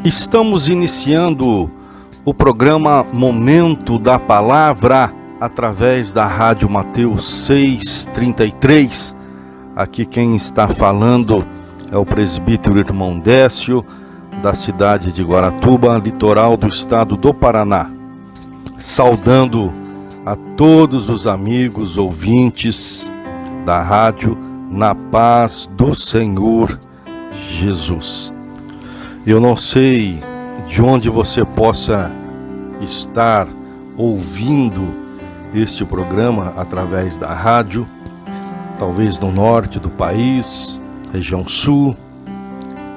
Estamos iniciando o programa Momento da Palavra através da Rádio Mateus 633. Aqui quem está falando é o presbítero irmão Décio, da cidade de Guaratuba, litoral do estado do Paraná. Saudando a todos os amigos ouvintes da rádio na paz do Senhor Jesus. Eu não sei de onde você possa estar ouvindo este programa através da rádio, talvez no norte do país, região sul,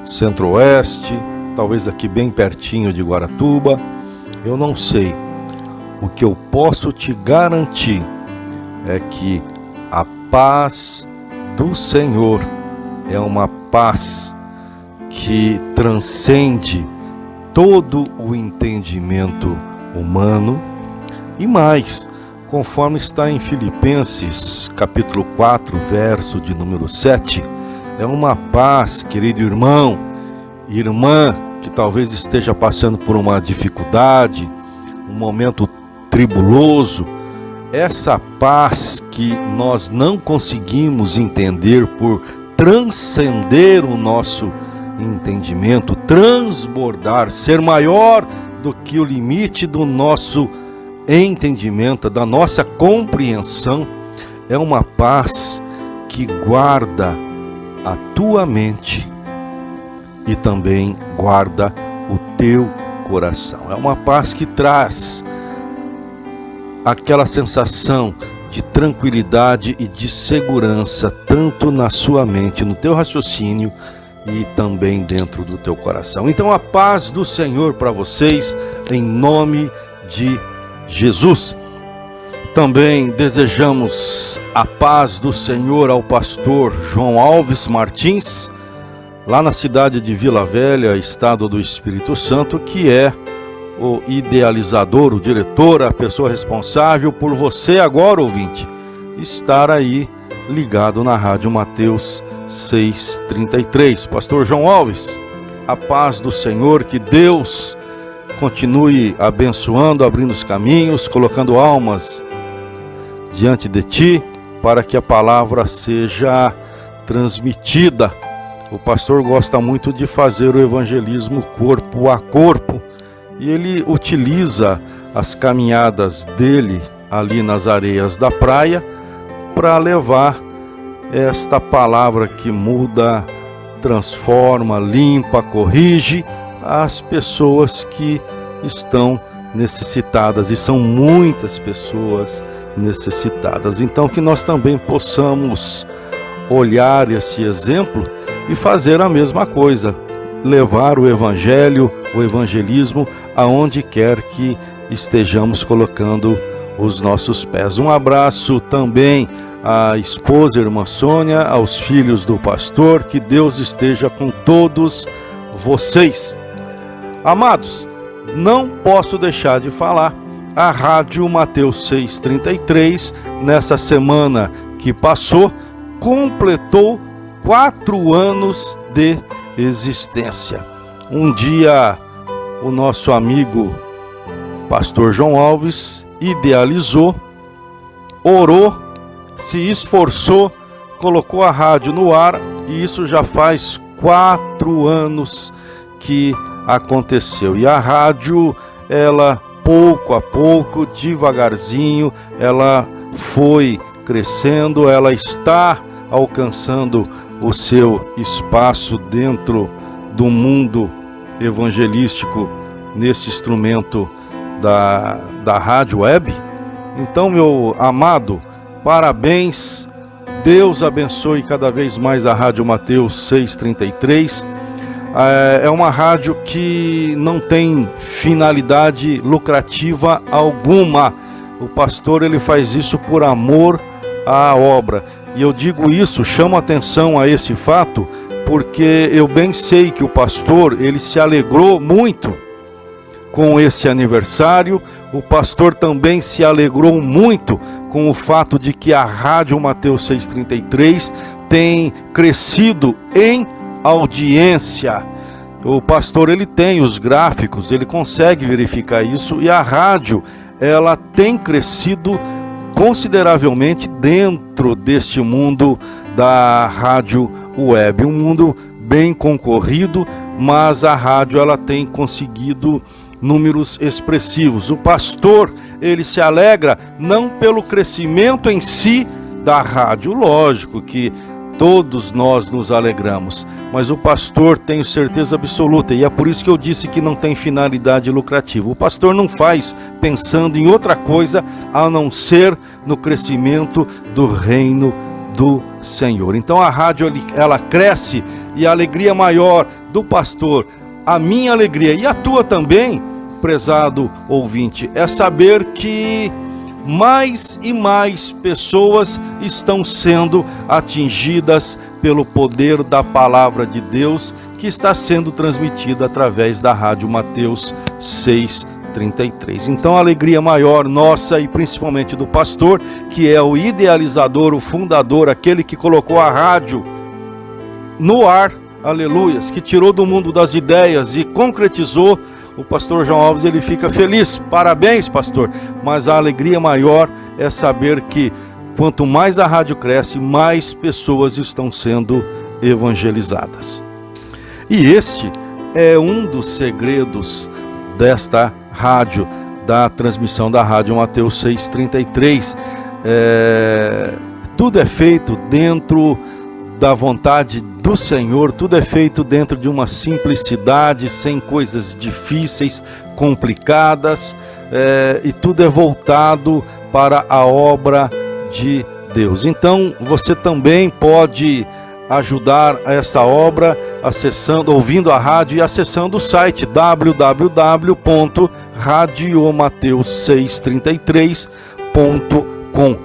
centro-oeste, talvez aqui bem pertinho de Guaratuba, eu não sei. O que eu posso te garantir é que a paz do Senhor é uma paz que transcende todo o entendimento humano e mais, conforme está em Filipenses capítulo 4, verso de número 7, é uma paz, querido irmão, irmã, que talvez esteja passando por uma dificuldade, um momento tribuloso, essa paz que nós não conseguimos entender por transcender o nosso entendimento, transbordar, ser maior do que o limite do nosso entendimento, da nossa compreensão, é uma paz que guarda a tua mente e também guarda o teu coração. É uma paz que traz aquela sensação de tranquilidade e de segurança, tanto na sua mente, no teu raciocínio e também dentro do teu coração. Então a paz do Senhor para vocês, em nome de Jesus. Também desejamos a paz do Senhor ao pastor João Alves Martins, lá na cidade de Vila Velha, estado do Espírito Santo, que é o idealizador, o diretor, a pessoa responsável por você agora, ouvinte, estar aí ligado na Rádio Mateus 633. Pastor João Alves, a paz do Senhor, que Deus continue abençoando, abrindo os caminhos, colocando almas diante de ti, para que a palavra seja transmitida. O pastor gosta muito de fazer o evangelismo corpo a corpo, e ele utiliza as caminhadas dele ali nas areias da praia para levar esta palavra que muda, transforma, limpa, corrige as pessoas que estão necessitadas, e são muitas pessoas necessitadas. Então que nós também possamos olhar esse exemplo e fazer a mesma coisa, levar o evangelho, o evangelismo aonde quer que estejamos colocando os nossos pés. Um abraço também à esposa, irmã Sônia, aos filhos do pastor, que Deus esteja com todos vocês. Amados, não posso deixar de falar, a Rádio Mateus 633, nessa semana que passou, completou 4 anos de existência. Um dia, o nosso amigo pastor João Alves idealizou, orou, se esforçou, colocou a rádio no ar, e isso já faz 4 anos que aconteceu. E a rádio, ela pouco a pouco, devagarzinho, ela foi crescendo, ela está alcançando o seu espaço dentro do mundo evangelístico nesse instrumento da rádio web. Então, meu amado, parabéns, Deus abençoe cada vez mais a Rádio Mateus 633. É uma rádio que não tem finalidade lucrativa alguma. O pastor, ele faz isso por amor à obra. E eu digo isso, chamo atenção a esse fato, porque eu bem sei que o pastor, ele se alegrou muito com esse aniversário. O pastor também se alegrou muito com o fato de que a Rádio Mateus 633 tem crescido em audiência, O pastor, ele tem os gráficos, ele consegue verificar isso, e a rádio, ela tem crescido consideravelmente dentro deste mundo da rádio web, um mundo bem concorrido, mas a rádio, ela tem conseguido números expressivos. O pastor, ele se alegra não pelo crescimento em si da rádio, lógico que todos nós nos alegramos, mas o pastor, tenho certeza absoluta, e é por isso que eu disse que não tem finalidade lucrativa. O pastor não faz pensando em outra coisa a não ser no crescimento do reino do Senhor. Então a rádio, ela cresce, e a alegria maior do pastor, a minha alegria e a tua também, prezado ouvinte, é saber que mais e mais pessoas estão sendo atingidas pelo poder da palavra de Deus, que está sendo transmitida através da Rádio Mateus 6:33. Então a alegria maior nossa, e principalmente do pastor, que é o idealizador, o fundador, aquele que colocou a rádio no ar, aleluias, que tirou do mundo das ideias e concretizou. O pastor João Alves, ele fica feliz. Parabéns, pastor. Mas a alegria maior é saber que quanto mais a rádio cresce, mais pessoas estão sendo evangelizadas. E este é um dos segredos desta rádio, da transmissão da Rádio Mateus 6:33. Tudo é feito dentro da vontade do Senhor, tudo é feito dentro de uma simplicidade, sem coisas difíceis, complicadas, e tudo é voltado para a obra de Deus. Então você também pode ajudar essa obra acessando, ouvindo a rádio e acessando o site www.radiomateus633.com.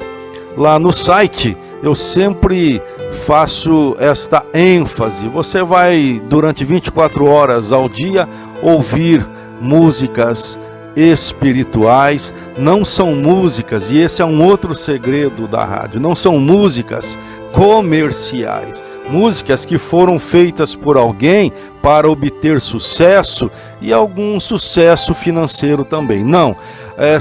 Lá no site eu sempre faço esta ênfase. Você vai, durante 24 horas ao dia, ouvir músicas espirituais. Não são músicas, e esse é um outro segredo da rádio, não são músicas comerciais, músicas que foram feitas por alguém para obter sucesso e algum sucesso financeiro também. Não,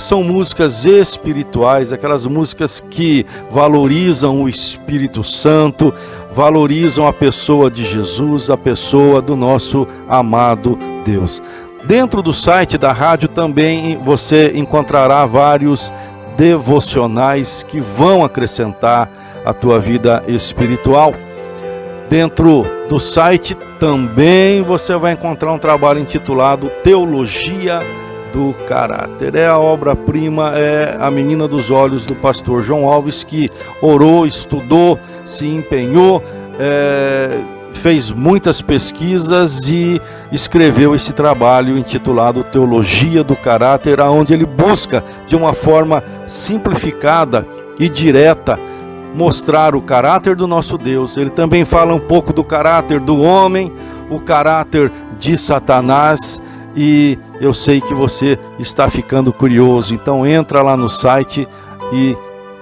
são músicas espirituais, aquelas músicas que valorizam o Espírito Santo, valorizam a pessoa de Jesus, a pessoa do nosso amado Deus. Dentro do site da rádio também você encontrará vários devocionais que vão acrescentar a tua vida espiritual. Dentro do site também você vai encontrar um trabalho intitulado Teologia do Caráter. É a obra-prima, é a menina dos olhos do pastor João Alves, que orou, estudou, se empenhou, fez muitas pesquisas e escreveu esse trabalho intitulado Teologia do Caráter, onde ele busca, de uma forma simplificada e direta, mostrar o caráter do nosso Deus. Ele também fala um pouco do caráter do homem, o caráter de Satanás, e eu sei que você está ficando curioso. Então entra lá no site e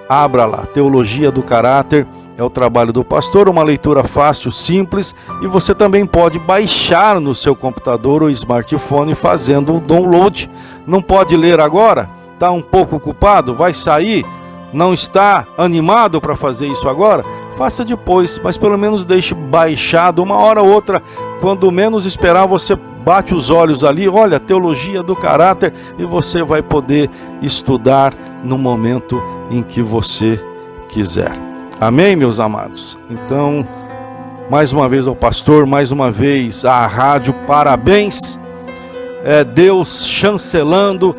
abra lá, Teologia do Caráter. É o trabalho do pastor, uma leitura fácil, simples, e você também pode baixar no seu computador ou smartphone fazendo o download. Não pode ler agora? Está um pouco ocupado? Vai sair? Não está animado para fazer isso agora? Faça depois, mas pelo menos deixe baixado, uma hora ou outra, quando menos esperar, você bate os olhos ali, olha, Teologia do Caráter, e você vai poder estudar no momento em que você quiser. Amém, meus amados? Então, mais uma vez ao pastor, mais uma vez à rádio, parabéns. Deus chancelando,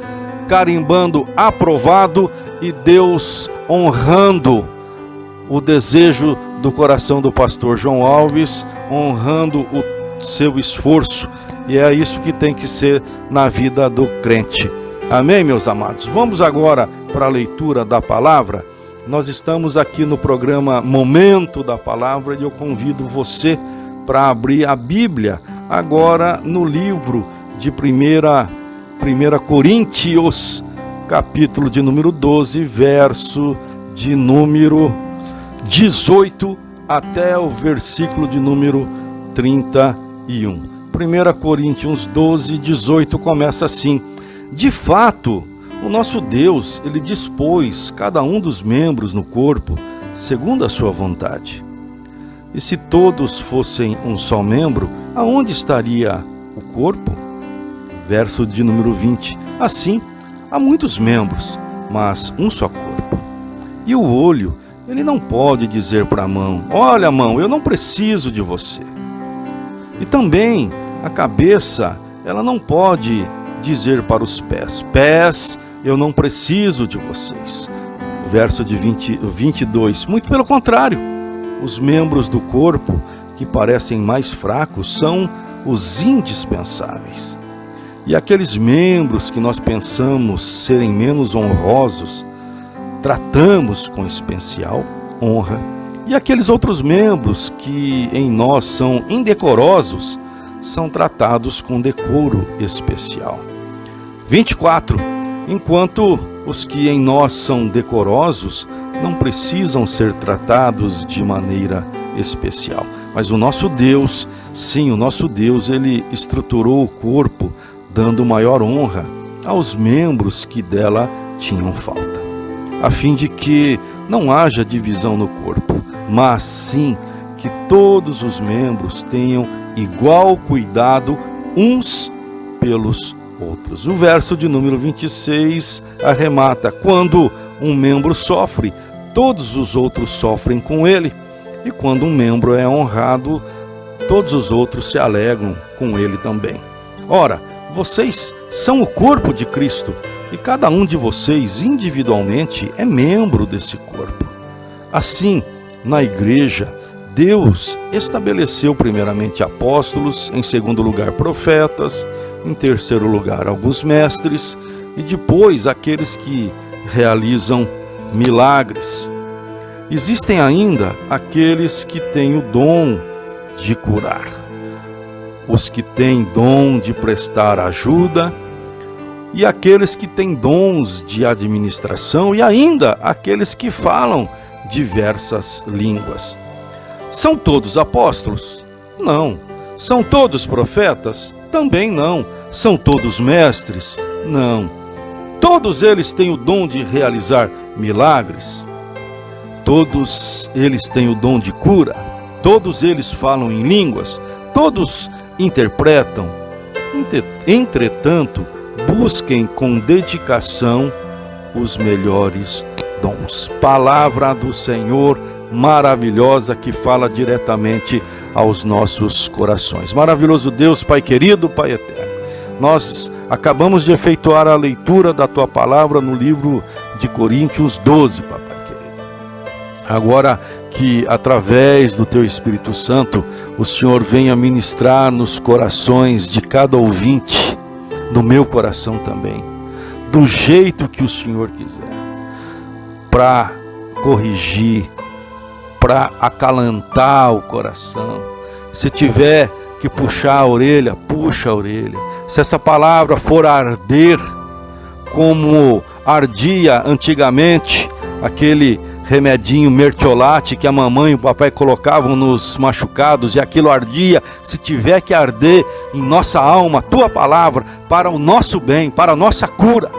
carimbando aprovado, e Deus honrando o desejo do coração do pastor João Alves, honrando o seu esforço, e é isso que tem que ser na vida do crente. Amém, meus amados? Vamos agora para a leitura da palavra. Nós estamos aqui no programa Momento da Palavra, e eu convido você para abrir a Bíblia agora no livro de 1 Coríntios, capítulo de número 12, verso de número 18 até o versículo de número 31. 1 Coríntios 12, 18 começa assim: de fato, o nosso Deus, Ele dispôs cada um dos membros no corpo segundo a sua vontade. E se todos fossem um só membro, aonde estaria o corpo? Verso de número 20. Assim, há muitos membros, mas um só corpo. E o olho, ele não pode dizer para a mão: olha, mão, eu não preciso de você. E também a cabeça, ela não pode dizer para os pés: pés, eu não preciso de vocês. Verso de 22. Muito pelo contrário, os membros do corpo que parecem mais fracos são os indispensáveis. E aqueles membros que nós pensamos serem menos honrosos, tratamos com especial honra. E aqueles outros membros que em nós são indecorosos, são tratados com decoro especial. 24. Enquanto os que em nós são decorosos não precisam ser tratados de maneira especial. Mas o nosso Deus, sim, o nosso Deus, Ele estruturou o corpo, dando maior honra aos membros que dela tinham falta, a fim de que não haja divisão no corpo, mas sim que todos os membros tenham igual cuidado uns pelos outros. O verso de número 26 arremata: quando um membro sofre, todos os outros sofrem com ele, e quando um membro é honrado, todos os outros se alegram com ele também. Ora, vocês são o corpo de Cristo, e cada um de vocês individualmente é membro desse corpo. Assim, na igreja, Deus estabeleceu primeiramente apóstolos, em segundo lugar profetas, em terceiro lugar alguns mestres, e depois aqueles que realizam milagres. Existem ainda aqueles que têm o dom de curar, os que têm dom de prestar ajuda, e aqueles que têm dons de administração, e ainda aqueles que falam diversas línguas. São todos apóstolos? Não. São todos profetas? Também não. São todos mestres? Não. Todos eles têm o dom de realizar milagres? Todos eles têm o dom de cura? Todos eles falam em línguas? Todos interpretam? Entretanto, busquem com dedicação os melhores dons. Palavra do Senhor maravilhosa que fala diretamente aos nossos corações. Maravilhoso Deus, Pai querido, Pai eterno, nós acabamos de efetuar a leitura da Tua palavra no livro de Coríntios 12, Papai querido. Agora que através do Teu Espírito Santo, o Senhor venha ministrar nos corações de cada ouvinte, no meu coração também, do jeito que o Senhor quiser, para corrigir, para acalentar o coração. Se tiver que puxar a orelha, puxa a orelha. Se essa palavra for arder como ardia antigamente aquele remedinho mertiolate que a mamãe e o papai colocavam nos machucados, e aquilo ardia, se tiver que arder em nossa alma, a Tua palavra, para o nosso bem, para a nossa cura,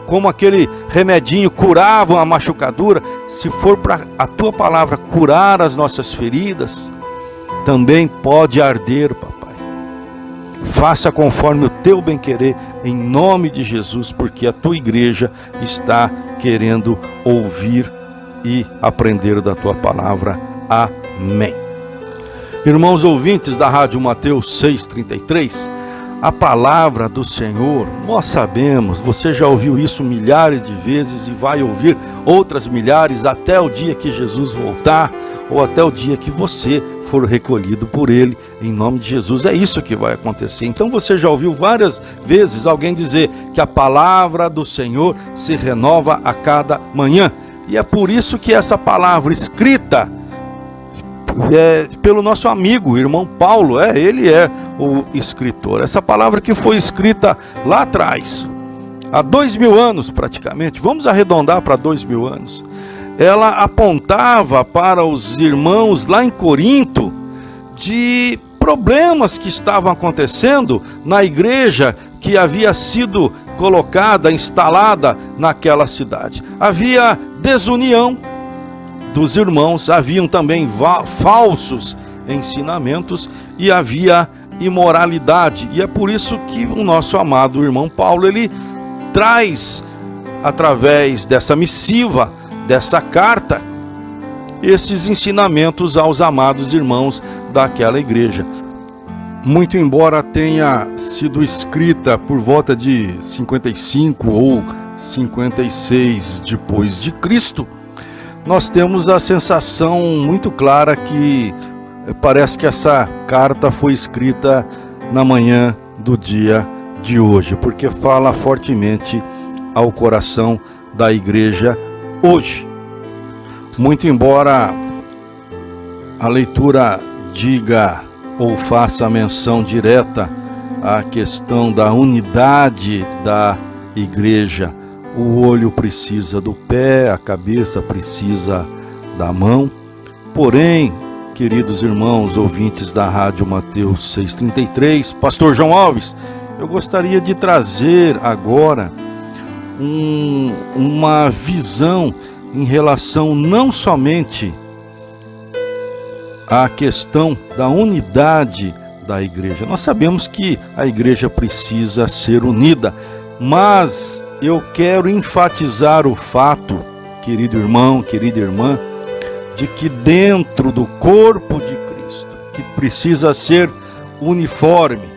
como aquele remedinho curava a machucadura, se for para a Tua palavra curar as nossas feridas, também pode arder, papai. Faça conforme o Teu bem-querer, em nome de Jesus, porque a Tua igreja está querendo ouvir e aprender da Tua palavra. Amém. Irmãos ouvintes da Rádio Mateus 6,33, a palavra do Senhor, nós sabemos, você já ouviu isso milhares de vezes e vai ouvir outras milhares até o dia que Jesus voltar, ou até o dia que você for recolhido por Ele, em nome de Jesus. É isso que vai acontecer. Então você já ouviu várias vezes alguém dizer que a palavra do Senhor se renova a cada manhã. E é por isso que essa palavra escrita pelo nosso amigo, irmão Paulo, ele é o escritor. Essa palavra que foi escrita lá atrás, há 2000 anos praticamente, vamos arredondar para 2000 anos, ela apontava para os irmãos lá em Corinto de problemas que estavam acontecendo na igreja que havia sido colocada, instalada naquela cidade. Havia desunião dos irmãos, haviam também falsos ensinamentos e havia imoralidade. E é por isso que o nosso amado irmão Paulo, ele traz, através dessa missiva, dessa carta, esses ensinamentos aos amados irmãos daquela igreja. Muito embora tenha sido escrita por volta de 55 ou 56 depois de Cristo, nós temos a sensação muito clara que parece que essa carta foi escrita na manhã do dia de hoje, porque fala fortemente ao coração da igreja hoje. Muito embora a leitura diga ou faça menção direta à questão da unidade da igreja, o olho precisa do pé, a cabeça precisa da mão. Porém, queridos irmãos ouvintes da Rádio Mateus 633, Pastor João Alves, eu gostaria de trazer agora uma visão em relação não somente à questão da unidade da igreja. Nós sabemos que a igreja precisa ser unida, mas eu quero enfatizar o fato, querido irmão, querida irmã, de que dentro do corpo de Cristo, que precisa ser uniforme,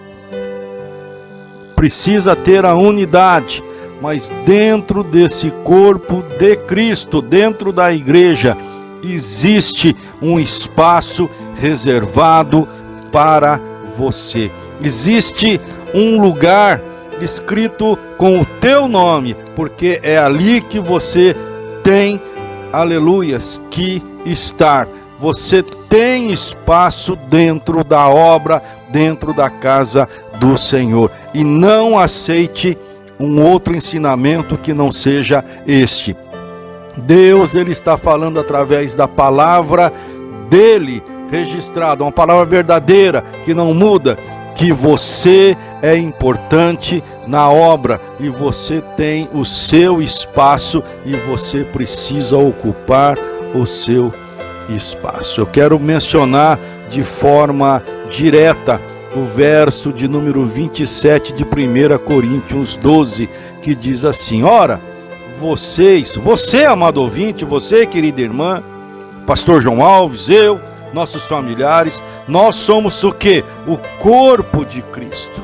precisa ter a unidade, mas dentro desse corpo de Cristo, dentro da igreja, existe um espaço reservado para você. Existe um lugar escrito com o teu nome, porque é ali que você tem, aleluias, que estar. Você tem espaço dentro da obra, dentro da casa do Senhor. E não aceite um outro ensinamento que não seja este. Deus, ele está falando através da palavra dele registrada, uma palavra verdadeira que não muda, que você é importante na obra e você tem o seu espaço e você precisa ocupar o seu espaço. Eu quero mencionar de forma direta o verso de número 27 de 1 Coríntios 12, que diz assim: ora, você, amado ouvinte, você, querida irmã, Pastor João Alves, eu, nossos familiares, nós somos o quê? O corpo de Cristo.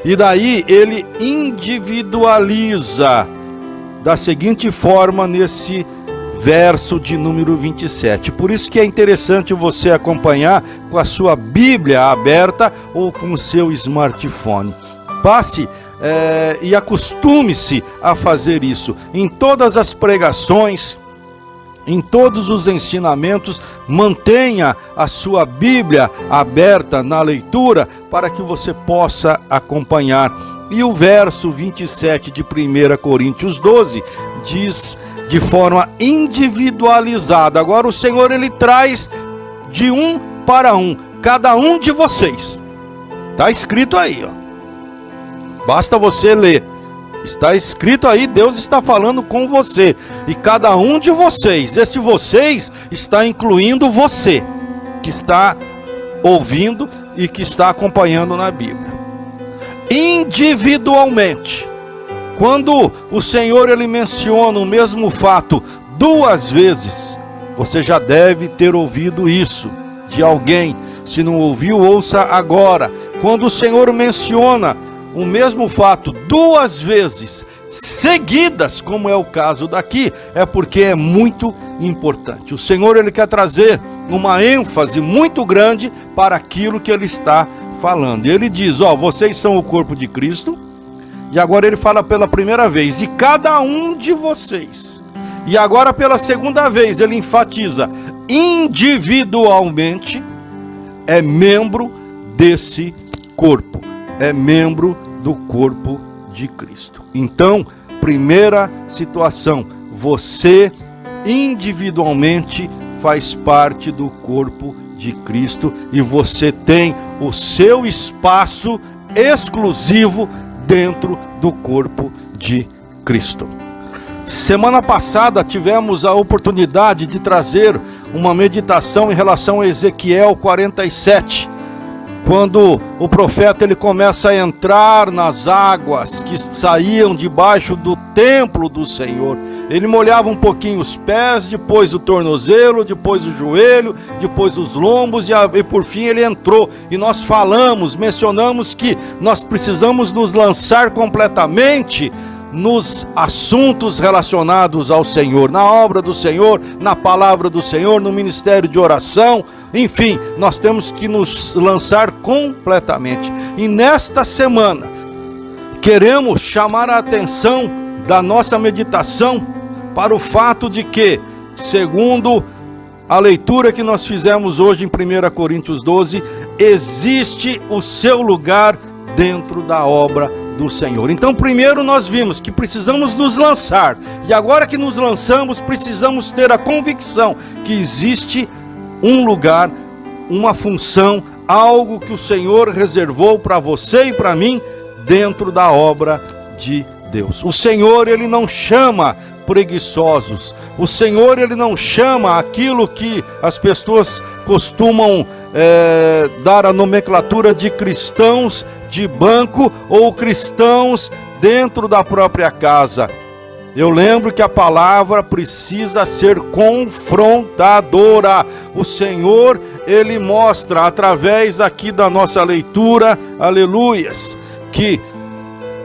E daí ele individualiza da seguinte forma nesse verso de número 27. Por isso que é interessante você acompanhar com a sua Bíblia aberta ou com o seu smartphone. Passe e acostume-se a fazer isso. Em todas as pregações, em todos os ensinamentos, mantenha a sua Bíblia aberta na leitura para que você possa acompanhar. E o verso 27 de 1 Coríntios 12 diz de forma individualizada. Agora o Senhor, ele traz de um para um, cada um de vocês. Está escrito aí, ó. Basta você ler. Está escrito aí, Deus está falando com você. E cada um de vocês, esse vocês está incluindo você, que está ouvindo e que está acompanhando na Bíblia. Individualmente. Quando o Senhor, ele menciona o mesmo fato 2 vezes, você já deve ter ouvido isso de alguém. Se não ouviu, ouça agora. Quando o Senhor menciona o mesmo fato 2 vezes seguidas, como é o caso daqui, é porque é muito importante. O Senhor, ele quer trazer uma ênfase muito grande para aquilo que ele está falando. E ele diz, ó, vocês são o corpo de Cristo. E agora ele fala pela primeira vez, e cada um de vocês. E agora pela segunda vez ele enfatiza, individualmente é membro desse corpo. É membro do corpo de Cristo. Então, primeira situação, você individualmente faz parte do corpo de Cristo e você tem o seu espaço exclusivo dentro do corpo de Cristo. Semana passada tivemos a oportunidade de trazer uma meditação em relação a Ezequiel 47, quando o profeta ele começa a entrar nas águas que saíam debaixo do templo do Senhor. Ele molhava um pouquinho os pés, depois o tornozelo, depois o joelho, depois os lombos e por fim ele entrou. E nós mencionamos que nós precisamos nos lançar completamente nos assuntos relacionados ao Senhor, na obra do Senhor, na palavra do Senhor, no ministério de oração, enfim, nós temos que nos lançar completamente. E nesta semana, queremos chamar a atenção da nossa meditação para o fato de que, segundo a leitura que nós fizemos hoje em 1 Coríntios 12, existe o seu lugar dentro da obra do Senhor. Então, primeiro nós vimos que precisamos nos lançar, e agora que nos lançamos, precisamos ter a convicção que existe um lugar, uma função, algo que o Senhor reservou para você e para mim dentro da obra de Deus. O Senhor, ele não chama preguiçosos. O Senhor, ele não chama aquilo que as pessoas costumam dar a nomenclatura de cristãos de banco ou cristãos dentro da própria casa. Eu lembro que a palavra precisa ser confrontadora. O Senhor, ele mostra através aqui da nossa leitura, aleluias, que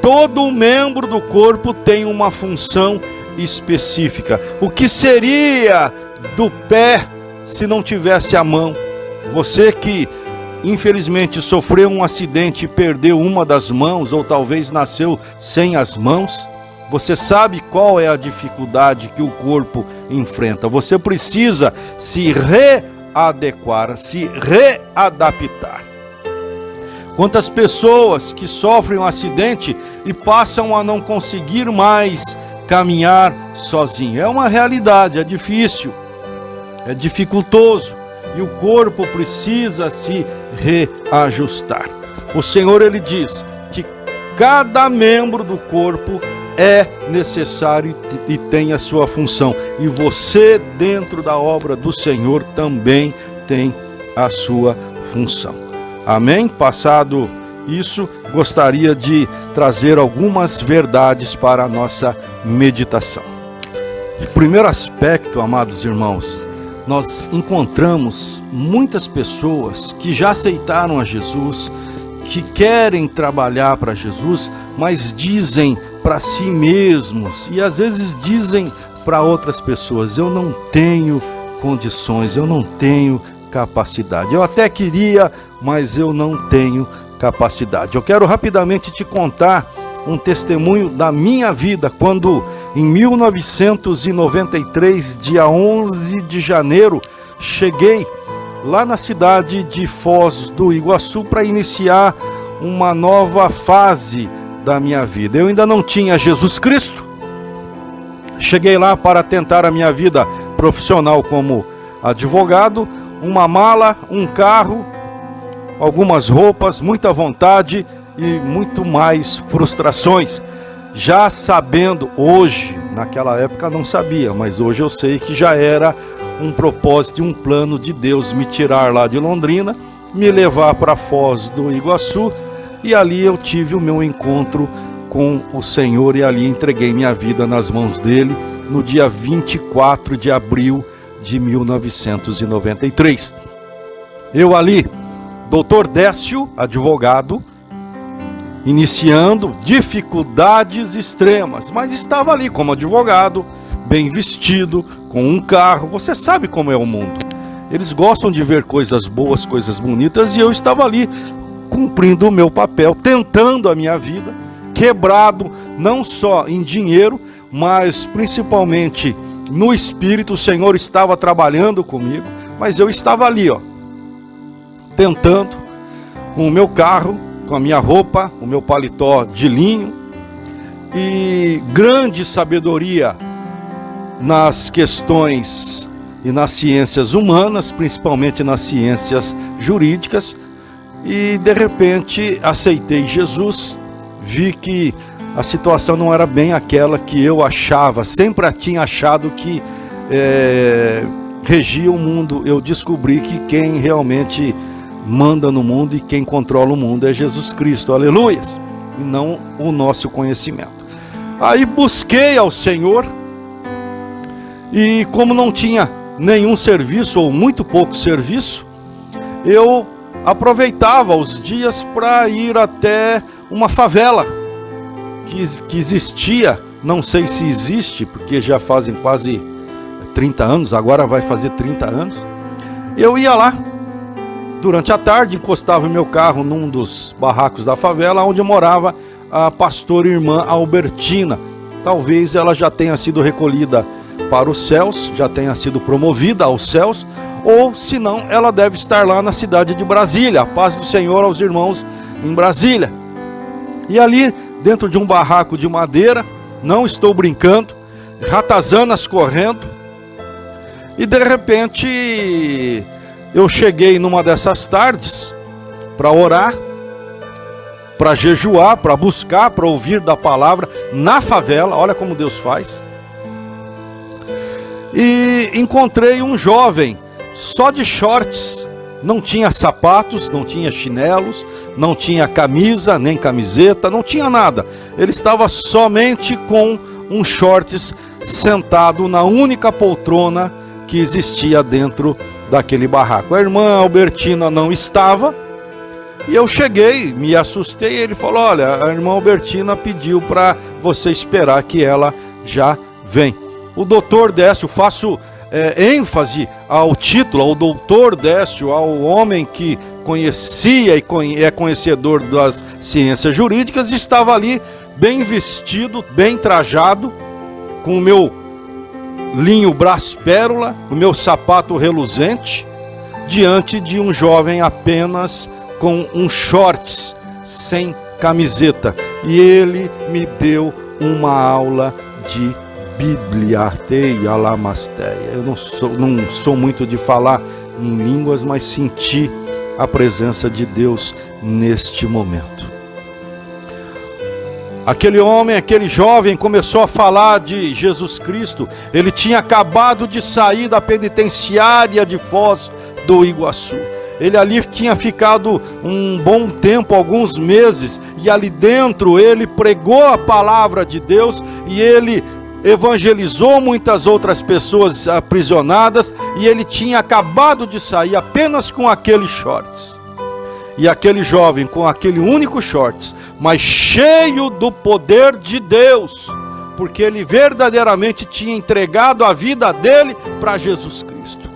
todo membro do corpo tem uma função específica. O que seria do pé se não tivesse a mão? Você que infelizmente sofreu um acidente e perdeu uma das mãos, ou talvez nasceu sem as mãos, você sabe qual é a dificuldade que o corpo enfrenta. Você precisa se readequar, se readaptar. Quantas pessoas que sofrem um acidente e passam a não conseguir mais caminhar sozinho. É uma realidade, é difícil, é dificultoso e o corpo precisa se reajustar. O Senhor, ele diz que cada membro do corpo é necessário e tem a sua função. E você, dentro da obra do Senhor, também tem a sua função. Amém? Passado isso, gostaria de trazer algumas verdades para a nossa meditação. O primeiro aspecto, amados irmãos, nós encontramos muitas pessoas que já aceitaram a Jesus, que querem trabalhar para Jesus, mas dizem para si mesmos e às vezes dizem para outras pessoas: eu não tenho condições, eu não tenho capacidade. Eu até queria, mas eu não tenho capacidade. Eu quero rapidamente te contar um testemunho da minha vida, quando em 1993, dia 11 de janeiro, cheguei lá na cidade de Foz do Iguaçu para iniciar uma nova fase da minha vida. Eu ainda não tinha Jesus Cristo. Cheguei lá para tentar a minha vida profissional como advogado, uma mala, um carro, algumas roupas, muita vontade e muito mais frustrações. Já sabendo hoje, naquela época não sabia, mas hoje eu sei que já era um propósito e um plano de Deus me tirar lá de Londrina, me levar para Foz do Iguaçu, e ali eu tive o meu encontro com o Senhor e ali entreguei minha vida nas mãos dele no dia 24 de abril de 1993. Eu ali, doutor Décio, advogado, iniciando dificuldades extremas, mas estava ali como advogado, bem vestido, com um carro. Você sabe como é o mundo. Eles gostam de ver coisas boas, coisas bonitas, e eu estava ali cumprindo o meu papel, tentando a minha vida, quebrado não só em dinheiro, mas principalmente no espírito. O Senhor estava trabalhando comigo, mas eu estava ali, tentando, com o meu carro, com a minha roupa, o meu paletó de linho, e grande sabedoria nas questões e nas ciências humanas, principalmente nas ciências jurídicas, e de repente aceitei Jesus, vi que a situação não era bem aquela que eu achava, sempre tinha achado que regia o mundo. Eu descobri que quem realmente manda no mundo e quem controla o mundo é Jesus Cristo, aleluias, e não o nosso conhecimento. Aí busquei ao Senhor, e como não tinha nenhum serviço ou muito pouco serviço, eu aproveitava os dias para ir até uma favela que existia, não sei se existe, porque já fazem quase 30 anos, agora vai fazer 30 anos. Eu ia lá, durante a tarde, encostava o meu carro num dos barracos da favela, onde morava a pastora irmã Albertina. Talvez ela já tenha sido recolhida para os céus, já tenha sido promovida aos céus, ou se não, ela deve estar lá na cidade de Brasília. A paz do Senhor aos irmãos em Brasília. E ali, dentro de um barraco de madeira, não estou brincando, ratazanas correndo, e de repente eu cheguei numa dessas tardes para orar, para jejuar, para buscar, para ouvir da palavra na favela. Olha como Deus faz. E encontrei um jovem só de shorts, não tinha sapatos, não tinha chinelos, não tinha camisa, nem camiseta, não tinha nada. Ele estava somente com um shorts, sentado na única poltrona que existia dentro daquele barraco. A irmã Albertina não estava, e eu cheguei, me assustei, e ele falou: olha, a irmã Albertina pediu para você esperar que ela já vem. O doutor Décio, faço ênfase ao título, ao doutor Décio, ao homem que conhecia e é conhecedor das ciências jurídicas, estava ali bem vestido, bem trajado, com o meu linho Braspérola, o meu sapato reluzente, diante de um jovem apenas com um shorts, sem camiseta. E ele me deu uma aula de Bíblia, Arteia, Alamasteia. Eu não sou muito de falar em línguas, mas senti a presença de Deus neste momento. Aquele homem, aquele jovem começou a falar de Jesus Cristo. Ele tinha acabado de sair da penitenciária de Foz do Iguaçu. Ele ali tinha ficado um bom tempo, alguns meses, e ali dentro ele pregou a palavra de Deus, e ele evangelizou muitas outras pessoas aprisionadas, e ele tinha acabado de sair apenas com aqueles shorts. E aquele jovem com aquele único shorts, mas cheio do poder de Deus, porque ele verdadeiramente tinha entregado a vida dele para Jesus Cristo.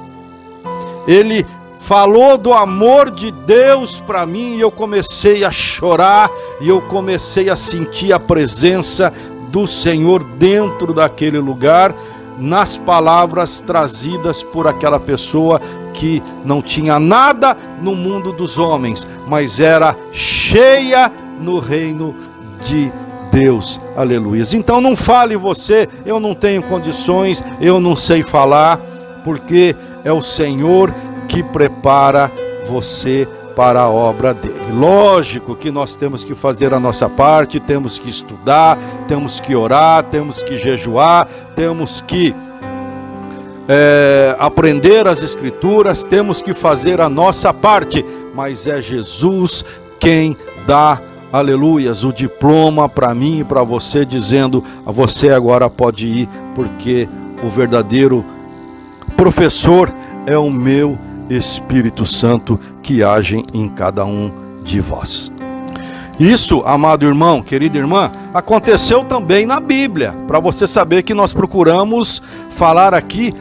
Ele falou do amor de Deus para mim, e eu comecei a chorar, e eu comecei a sentir a presença do Senhor dentro daquele lugar, nas palavras trazidas por aquela pessoa que não tinha nada no mundo dos homens, mas era cheia no reino de Deus, aleluia. Então não fale você: eu não tenho condições, eu não sei falar, porque é o Senhor que prepara você para a obra dele. Lógico que nós temos que fazer a nossa parte, temos que estudar, temos que orar, temos que jejuar, temos que aprender as Escrituras, temos que fazer a nossa parte, mas é Jesus quem dá, aleluias, o diploma para mim e para você, dizendo: você agora pode ir, porque o verdadeiro professor é o meu Espírito Santo que age em cada um de vós. Isso, amado irmão, querida irmã, aconteceu também na Bíblia, para você saber que nós procuramos falar aqui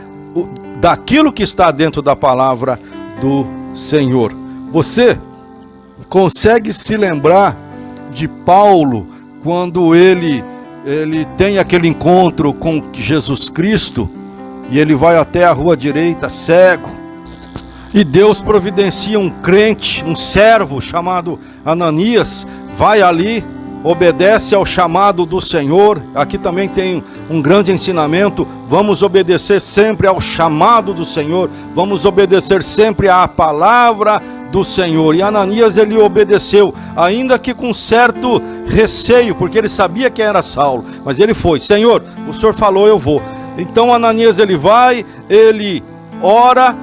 daquilo que está dentro da palavra do Senhor. Você consegue se lembrar de Paulo, quando ele tem aquele encontro com Jesus Cristo, e ele vai até a rua direita cego, e Deus providencia um crente, um servo chamado Ananias, vai ali obedece ao chamado do Senhor. Aqui também tem um grande ensinamento: vamos obedecer sempre ao chamado do Senhor, vamos obedecer sempre à palavra do Senhor. E Ananias, ele obedeceu, ainda que com certo receio, porque ele sabia quem era Saulo, mas ele foi. Senhor, o Senhor falou, eu vou. Então Ananias, ele vai, ele ora,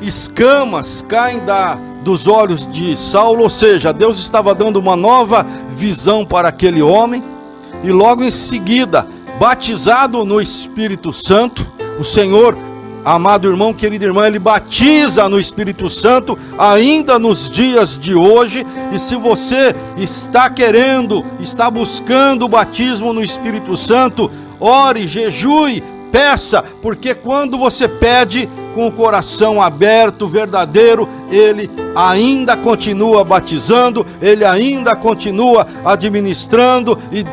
escamas caem dos olhos de Saulo, ou seja, Deus estava dando uma nova visão para aquele homem. E logo em seguida, batizado no Espírito Santo, o Senhor, amado irmão, querida irmã, ele batiza no Espírito Santo ainda nos dias de hoje. E se você está buscando o batismo no Espírito Santo, ore, jejue, peça, porque quando você pede com o coração aberto, verdadeiro, ele ainda continua batizando, ele ainda continua administrando e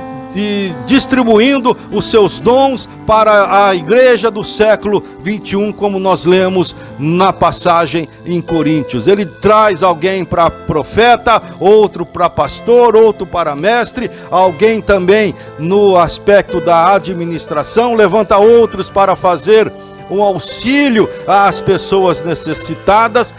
distribuindo os seus dons para a igreja do século 21, como nós lemos na passagem em Coríntios. Ele traz alguém para profeta, outro para pastor, outro para mestre, alguém também no aspecto da administração, levanta outros para fazer um auxílio às pessoas necessitadas.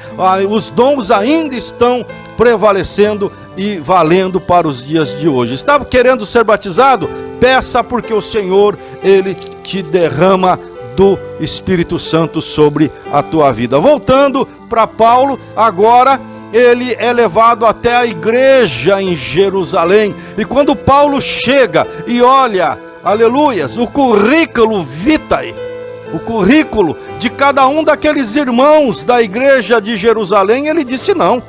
Os dons ainda estão prevalecendo e valendo para os dias de hoje. Está querendo ser batizado? Peça, porque o Senhor, ele te derrama do Espírito Santo sobre a tua vida. Voltando para Paulo, agora ele é levado até a igreja em Jerusalém. E quando Paulo chega e olha, aleluias, o currículo vitae, o currículo de cada um daqueles irmãos da igreja de Jerusalém, ele disse não.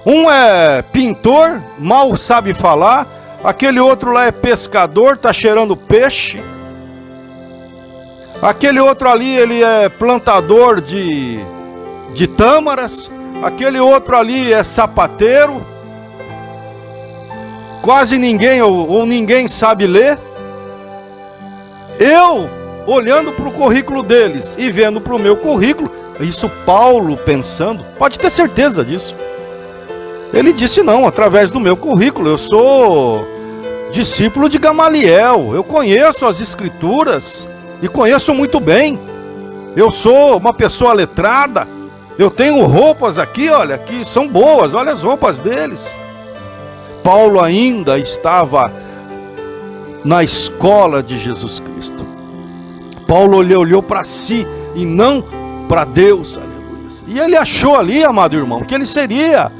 Um é pintor, mal sabe falar. Aquele outro lá é pescador, está cheirando peixe. Aquele outro ali, ele é plantador de tâmaras. Aquele outro ali é sapateiro. Quase ninguém ou ninguém sabe ler. Eu, olhando para o currículo deles e vendo para o meu currículo, isso Paulo pensando, pode ter certeza disso. Ele disse não, através do meu currículo, eu sou discípulo de Gamaliel, eu conheço as escrituras e conheço muito bem. Eu sou uma pessoa letrada, eu tenho roupas aqui, olha, que são boas, olha as roupas deles. Paulo ainda estava na escola de Jesus Cristo. Paulo olhou para si e não para Deus, aleluia. E ele achou ali, amado irmão, que ele seria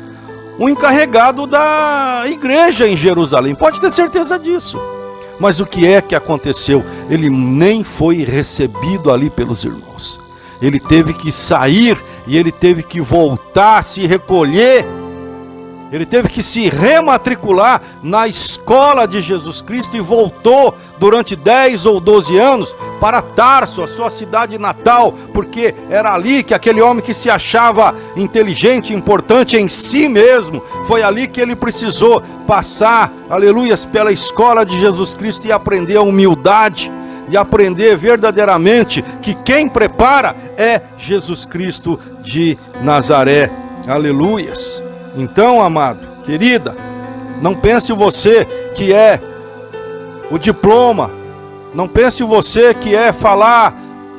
o encarregado da igreja em Jerusalém. Pode ter certeza disso. Mas o que é que aconteceu? Ele nem foi recebido ali pelos irmãos. Ele teve que sair e ele teve que voltar, se recolher. Ele teve que se rematricular na escola de Jesus Cristo e voltou durante 10 ou 12 anos para Tarso, a sua cidade natal, porque era ali que aquele homem que se achava inteligente, importante em si mesmo, foi ali que ele precisou passar, aleluias, pela escola de Jesus Cristo e aprender a humildade, e aprender verdadeiramente que quem prepara é Jesus Cristo de Nazaré, aleluias. Então, amado, querida, não pense você que é o diploma, não pense você que é falar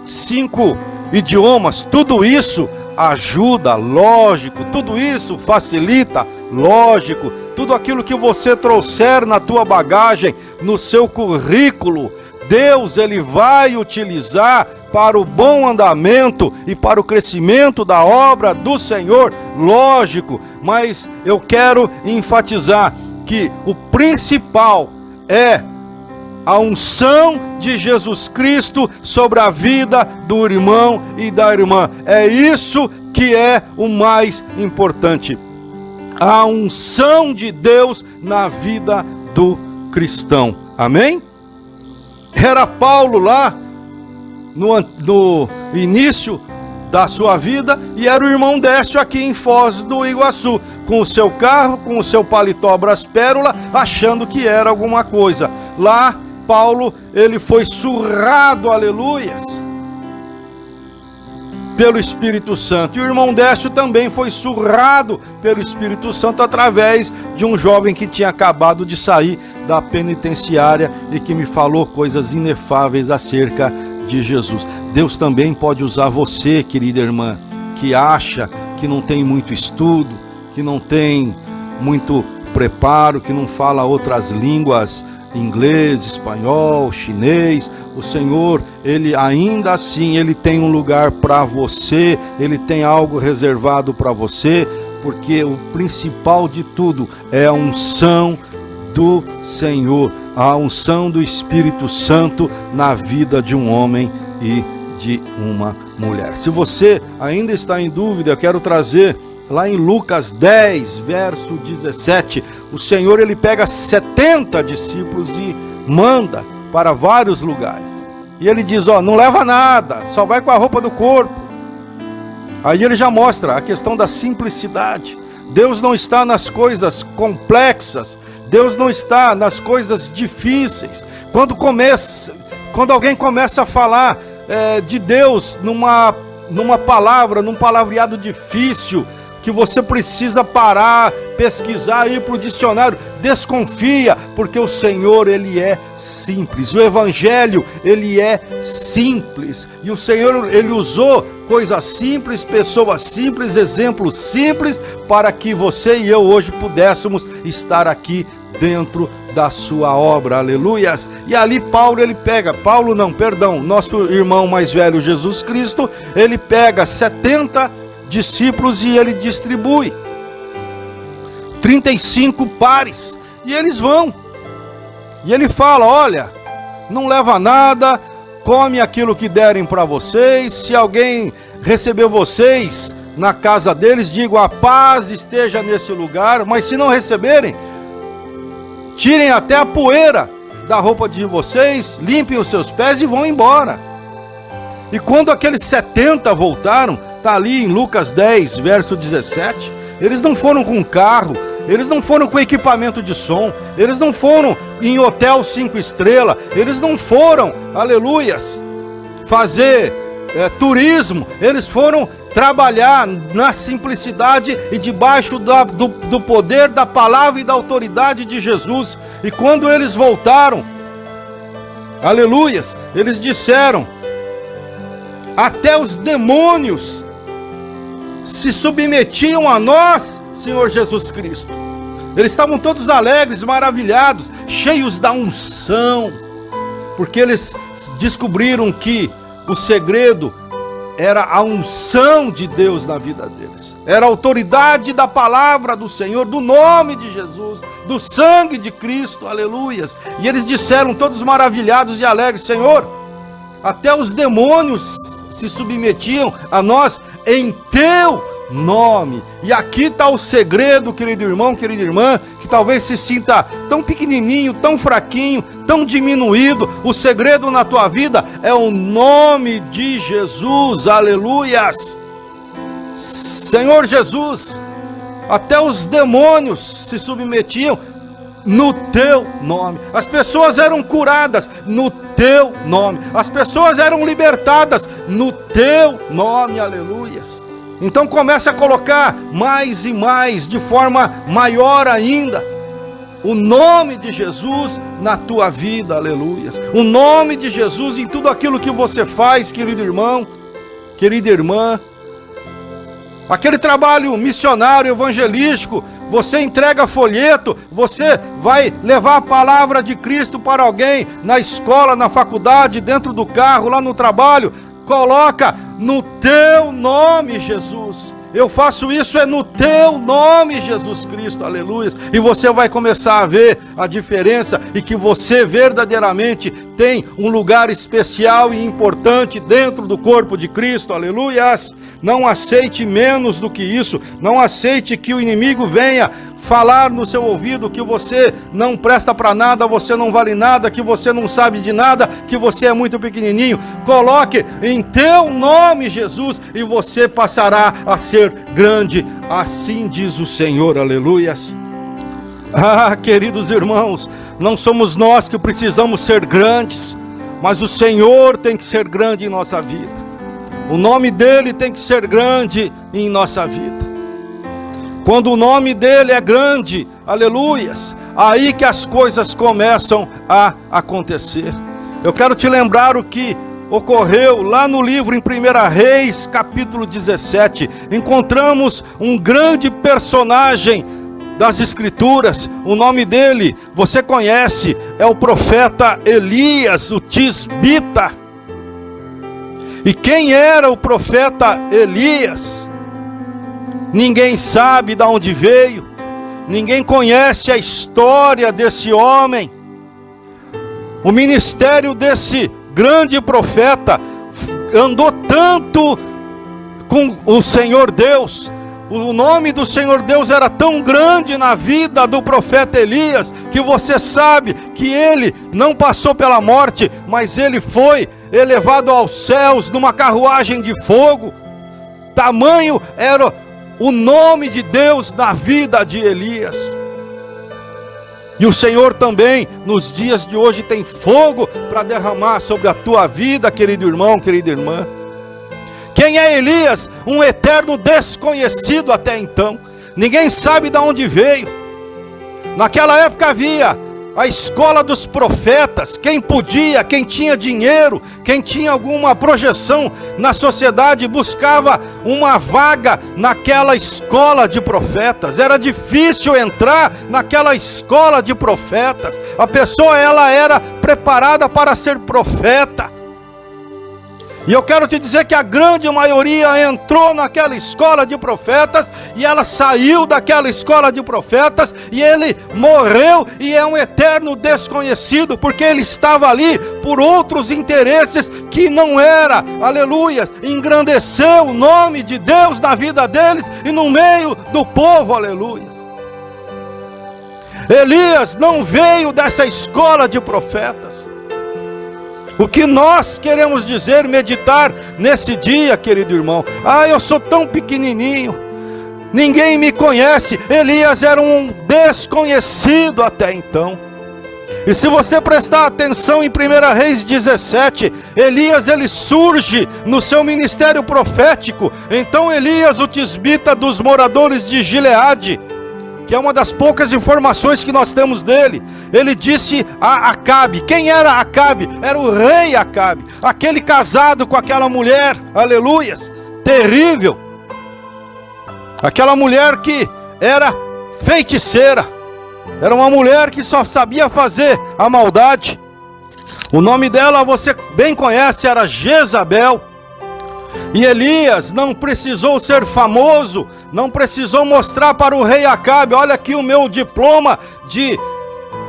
5 idiomas, tudo isso ajuda, lógico, tudo isso facilita, lógico, tudo aquilo que você trouxer na tua bagagem, no seu currículo, Deus, ele vai utilizar para o bom andamento e para o crescimento da obra do Senhor, lógico, mas eu quero enfatizar que o principal é a unção de Jesus Cristo sobre a vida do irmão e da irmã. É isso que é o mais importante. A unção de Deus na vida do cristão. Amém? Era Paulo lá no início da sua vida e era o irmão Décio aqui em Foz do Iguaçu, com o seu carro, com o seu paletó Brás Pérola, achando que era alguma coisa. Lá Paulo, ele foi surrado, aleluias, pelo Espírito Santo. E o irmão Décio também foi surrado pelo Espírito Santo através de um jovem que tinha acabado de sair da penitenciária e que me falou coisas inefáveis acerca de Jesus. Deus também pode usar você, querida irmã, que acha que não tem muito estudo, que não tem muito preparo, que não fala outras línguas, inglês, espanhol, chinês. O Senhor, Ele ainda assim, Ele tem um lugar para você, Ele tem algo reservado para você, porque o principal de tudo é a unção do Senhor, a unção do Espírito Santo na vida de um homem e de uma mulher. Se você ainda está em dúvida, eu quero trazer lá em Lucas 10, verso 17, o Senhor, Ele pega 70 discípulos e manda para vários lugares. E Ele diz, não leva nada, só vai com a roupa do corpo. Aí Ele já mostra a questão da simplicidade. Deus não está nas coisas complexas, Deus não está nas coisas difíceis. Quando alguém começa a falar de Deus numa palavra, num palavreado difícil, que você precisa parar, pesquisar, ir para o dicionário, desconfia, porque o Senhor, Ele é simples, o Evangelho, Ele é simples, e o Senhor, Ele usou coisas simples, pessoas simples, exemplos simples, para que você e eu hoje pudéssemos estar aqui dentro da sua obra, aleluias. E ali nosso irmão mais velho, Jesus Cristo, ele pega 70 discípulos e ele distribui 35 pares, e eles vão, e ele fala, olha, não leva nada, come aquilo que derem para vocês, se alguém receber vocês na casa deles, digam, a paz esteja nesse lugar, mas se não receberem, tirem até a poeira da roupa de vocês, limpem os seus pés e vão embora. E quando aqueles 70 voltaram, está ali em Lucas 10, verso 17, eles não foram com carro, eles não foram com equipamento de som, eles não foram em hotel 5 estrelas, eles não foram, aleluias, fazer turismo, eles foram trabalhar na simplicidade e debaixo do poder da palavra e da autoridade de Jesus. E quando eles voltaram, aleluias, eles disseram, até os demônios se submetiam a nós, Senhor Jesus Cristo. Eles estavam todos alegres, maravilhados, cheios da unção, porque eles descobriram que o segredo era a unção de Deus na vida deles, era a autoridade da palavra do Senhor, do nome de Jesus, do sangue de Cristo, aleluias. E eles disseram, todos maravilhados e alegres, Senhor, até os demônios se submetiam a nós em teu nome. E aqui está o segredo, querido irmão, querida irmã, que talvez se sinta tão pequenininho, tão fraquinho, tão diminuído. O segredo na tua vida é o nome de Jesus, aleluias. Senhor Jesus, até os demônios se submetiam no teu nome. As pessoas eram curadas no teu nome. As pessoas eram libertadas no teu nome, aleluias. Então comece a colocar mais e mais, de forma maior ainda, o nome de Jesus na tua vida, aleluias. O nome de Jesus em tudo aquilo que você faz, querido irmão, querida irmã. Aquele trabalho missionário, evangelístico, você entrega folheto, você vai levar a palavra de Cristo para alguém, na escola, na faculdade, dentro do carro, lá no trabalho, coloca no teu nome, Jesus. Eu faço isso no teu nome, Jesus Cristo, aleluia. E você vai começar a ver a diferença e que você verdadeiramente tem um lugar especial e importante dentro do corpo de Cristo, aleluias. Não aceite menos do que isso, não aceite que o inimigo venha falar no seu ouvido que você não presta para nada, você não vale nada, que você não sabe de nada, que você é muito pequenininho. Coloque em teu nome, Jesus, e você passará a ser grande, assim diz o Senhor, aleluias. Ah, queridos irmãos, não somos nós que precisamos ser grandes, mas o Senhor tem que ser grande em nossa vida. O nome dele tem que ser grande em nossa vida. Quando o nome dele é grande, aleluias, aí que as coisas começam a acontecer. Eu quero te lembrar o que ocorreu lá no livro em 1 Reis, capítulo 17. Encontramos um grande personagem das Escrituras. O nome dele, você conhece, é o profeta Elias, o tisbita. E quem era o profeta Elias? Ninguém sabe de onde veio, ninguém conhece a história desse homem. O ministério desse grande profeta andou tanto com o Senhor Deus. O nome do Senhor Deus era tão grande na vida do profeta Elias, que você sabe que ele não passou pela morte, mas ele foi elevado aos céus numa carruagem de fogo. Tamanho era o nome de Deus na vida de Elias. E o Senhor também, nos dias de hoje, tem fogo para derramar sobre a tua vida, querido irmão, querida irmã. Quem é Elias? Um eterno desconhecido até então. Ninguém sabe de onde veio. Naquela época havia a escola dos profetas. Quem podia, quem tinha dinheiro, quem tinha alguma projeção na sociedade, buscava uma vaga naquela escola de profetas. Era difícil entrar naquela escola de profetas. A pessoa, ela era preparada para ser profeta. E eu quero te dizer que a grande maioria entrou naquela escola de profetas, e ela saiu daquela escola de profetas, e ele morreu e é um eterno desconhecido, porque ele estava ali por outros interesses que não era, aleluias, engrandecer o nome de Deus na vida deles e no meio do povo, aleluias. Elias não veio dessa escola de profetas. O que nós queremos dizer, meditar nesse dia, querido irmão? Eu sou tão pequenininho, ninguém me conhece. Elias era um desconhecido até então. E se você prestar atenção em 1 Reis 17, Elias, ele surge no seu ministério profético. Então Elias, o tisbita dos moradores de Gileade, que é uma das poucas informações que nós temos dele, ele disse a Acabe. Quem era Acabe? Era o rei Acabe, aquele casado com aquela mulher, aleluias, terrível, aquela mulher que era feiticeira, era uma mulher que só sabia fazer a maldade. O nome dela você bem conhece, era Jezabel. E Elias não precisou ser famoso, não precisou mostrar para o rei Acabe: olha aqui o meu diploma de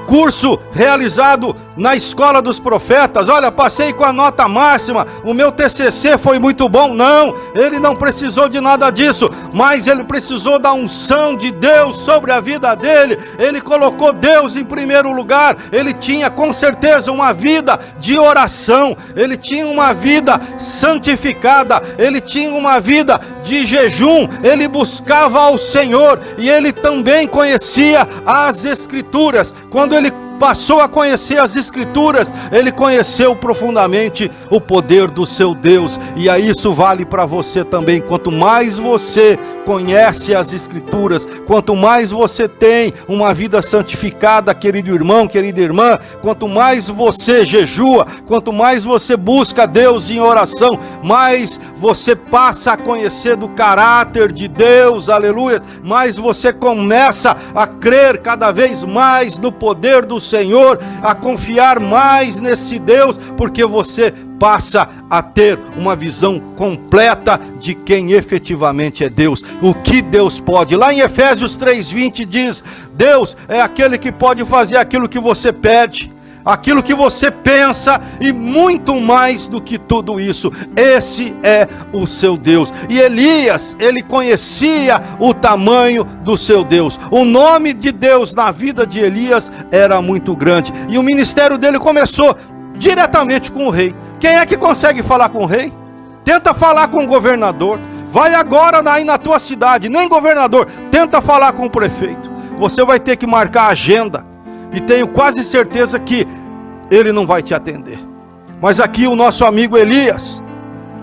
curso realizado na escola dos profetas, olha, passei com a nota máxima, o meu TCC foi muito bom. Não, ele não precisou de nada disso, mas ele precisou da unção de Deus sobre a vida dele. Ele colocou Deus em primeiro lugar. Ele tinha com certeza uma vida de oração, ele tinha uma vida santificada, ele tinha uma vida de jejum, ele buscava ao Senhor, e ele também conhecia as Escrituras. Quando ele passou a conhecer as Escrituras, ele conheceu profundamente o poder do seu Deus. E aí isso vale para você também. Quanto mais você conhece as Escrituras, quanto mais você tem uma vida santificada, querido irmão, querida irmã, quanto mais você jejua, quanto mais você busca Deus em oração, mais você passa a conhecer do caráter de Deus, aleluia, mais você começa a crer cada vez mais no poder do Senhor, a confiar mais nesse Deus, porque você passa a ter uma visão completa de quem efetivamente é Deus, o que Deus pode. Lá em Efésios 3:20 diz: Deus é aquele que pode fazer aquilo que você pede, aquilo que você pensa e muito mais do que tudo isso. Esse é o seu Deus. E Elias, ele conhecia o tamanho do seu Deus. O nome de Deus na vida de Elias era muito grande, e o ministério dele começou diretamente com o rei. Quem é que consegue falar com o rei? Tenta falar com o governador. Vai agora aí na tua cidade, nem governador, tenta falar com o prefeito. Você vai ter que marcar a agenda, e tenho quase certeza que ele não vai te atender. Mas aqui o nosso amigo Elias,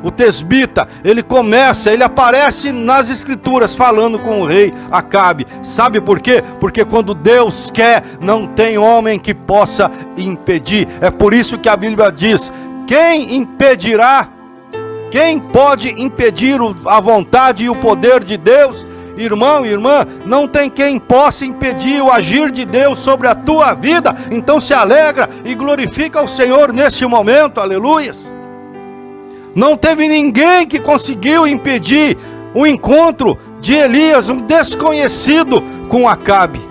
o tesbita, ele aparece nas escrituras falando com o rei Acabe. Sabe por quê? Porque quando Deus quer, não tem homem que possa impedir. É por isso que a Bíblia diz: quem impedirá? Quem pode impedir a vontade e o poder de Deus? Irmão e irmã, não tem quem possa impedir o agir de Deus sobre a tua vida. Então se alegra e glorifica o Senhor neste momento, aleluias. Não teve ninguém que conseguiu impedir o encontro de Elias, um desconhecido, com Acabe.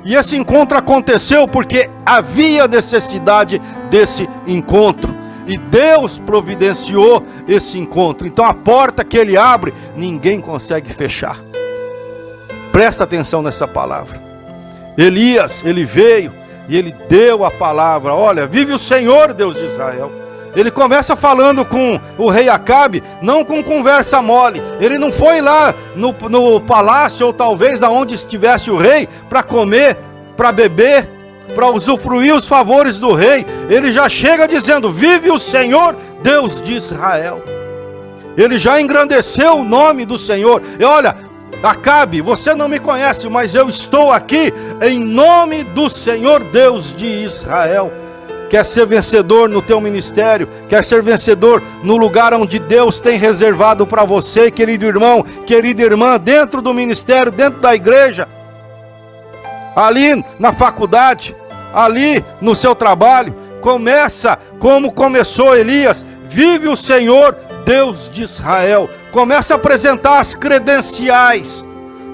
E esse encontro aconteceu porque havia necessidade desse encontro. E Deus providenciou esse encontro. Então a porta que ele abre, ninguém consegue fechar. Presta atenção nessa palavra. Elias, ele veio e ele deu a palavra. Olha, vive o Senhor, Deus de Israel. Ele começa falando com o rei Acabe, não com conversa mole. Ele não foi lá no palácio, ou talvez aonde estivesse o rei, para comer, para beber, para usufruir os favores do rei. Ele já chega dizendo: vive o Senhor, Deus de Israel. Ele já engrandeceu o nome do Senhor. E olha, Acabe, você não me conhece, mas eu estou aqui em nome do Senhor Deus de Israel. Quer ser vencedor no teu ministério? Quer ser vencedor no lugar onde Deus tem reservado para você, querido irmão, querida irmã, dentro do ministério, dentro da igreja, ali na faculdade, ali no seu trabalho? Começa como começou Elias: vive o Senhor, Deus de Israel. Começa a apresentar as credenciais,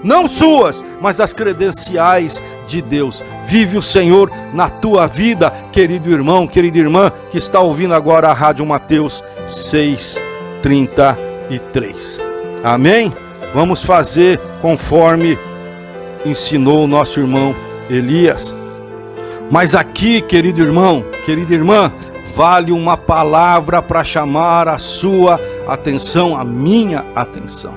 não suas, mas as credenciais de Deus. Vive o Senhor na tua vida, querido irmão, querida irmã, que está ouvindo agora a Rádio Mateus 6:33. Amém? Vamos fazer conforme ensinou o nosso irmão Elias. Mas aqui, querido irmão, querida irmã, vale uma palavra para chamar a sua atenção, a minha atenção.